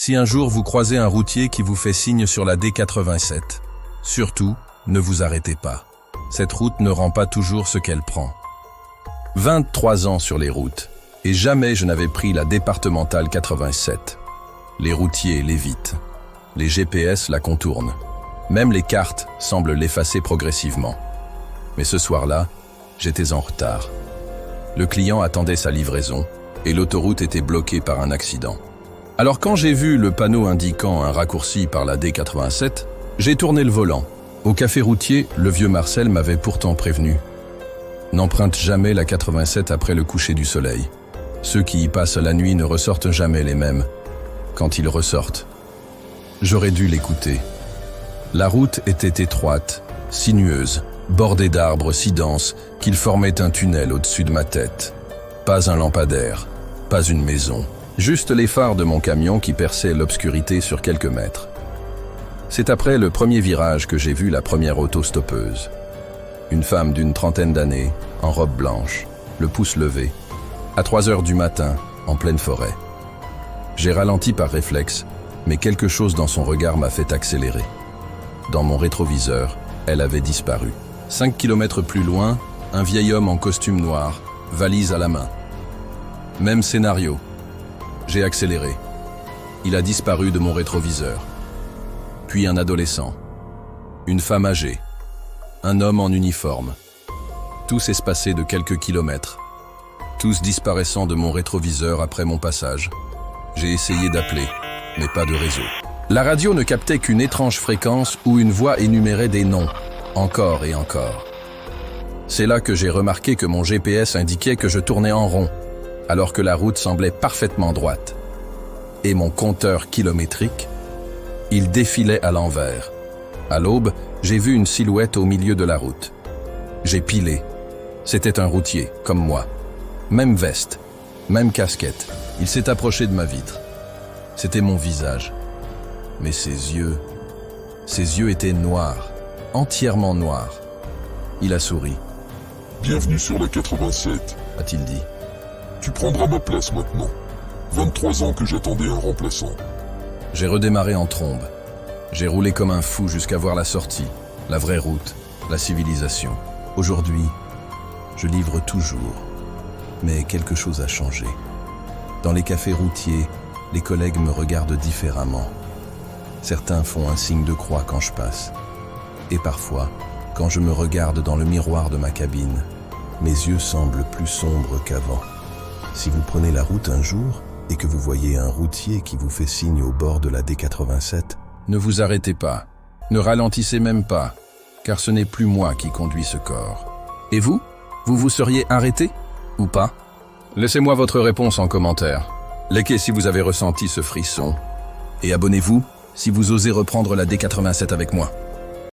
Si un jour vous croisez un routier qui vous fait signe sur la D87, surtout, ne vous arrêtez pas. Cette route ne rend pas toujours ce qu'elle prend. 23 ans sur les routes, et jamais je n'avais pris la départementale 87. Les routiers l'évitent. Les GPS la contournent. Même les cartes semblent l'effacer progressivement. Mais ce soir-là, j'étais en retard. Le client attendait sa livraison, et l'autoroute était bloquée par un accident. Alors quand j'ai vu le panneau indiquant un raccourci par la D87, j'ai tourné le volant. Au café routier, le vieux Marcel m'avait pourtant prévenu. N'emprunte jamais la 87 après le coucher du soleil. Ceux qui y passent la nuit ne ressortent jamais les mêmes. Quand ils ressortent, j'aurais dû l'écouter. La route était étroite, sinueuse, bordée d'arbres si denses qu'ils formaient un tunnel au-dessus de ma tête. Pas un lampadaire, pas une maison. Juste les phares de mon camion qui perçaient l'obscurité sur quelques mètres. C'est après le premier virage que j'ai vu la première auto-stoppeuse. Une femme d'une trentaine d'années, en robe blanche, le pouce levé, à 3 heures du matin, en pleine forêt. J'ai ralenti par réflexe, mais quelque chose dans son regard m'a fait accélérer. Dans mon rétroviseur, elle avait disparu. 5 kilomètres plus loin, un vieil homme en costume noir, valise à la main. Même scénario. J'ai accéléré. Il a disparu de mon rétroviseur. Puis un adolescent. Une femme âgée. Un homme en uniforme. Tous espacés de quelques kilomètres. Tous disparaissant de mon rétroviseur après mon passage. J'ai essayé d'appeler, mais pas de réseau. La radio ne captait qu'une étrange fréquence où une voix énumérait des noms, encore et encore. C'est là que j'ai remarqué que mon GPS indiquait que je tournais en rond, alors que la route semblait parfaitement droite. Et mon compteur kilométrique, il défilait à l'envers. À l'aube, j'ai vu une silhouette au milieu de la route. J'ai pilé. C'était un routier, comme moi. Même veste, même casquette. Il s'est approché de ma vitre. C'était mon visage. Mais ses yeux étaient noirs, entièrement noirs. Il a souri. « Bienvenue sur la 87, a-t-il dit. Tu prendras ma place maintenant. 23 ans que j'attendais un remplaçant. » J'ai redémarré en trombe. J'ai roulé comme un fou jusqu'à voir la sortie, la vraie route, la civilisation. Aujourd'hui, je livre toujours. Mais quelque chose a changé. Dans les cafés routiers, les collègues me regardent différemment. Certains font un signe de croix quand je passe. Et parfois, quand je me regarde dans le miroir de ma cabine, mes yeux semblent plus sombres qu'avant. Si vous prenez la route un jour et que vous voyez un routier qui vous fait signe au bord de la D87, ne vous arrêtez pas, ne ralentissez même pas, car ce n'est plus moi qui conduis ce corps. Et vous? Vous vous seriez arrêté ou pas? Laissez-moi votre réponse en commentaire. Likez si vous avez ressenti ce frisson. Et abonnez-vous si vous osez reprendre la D87 avec moi.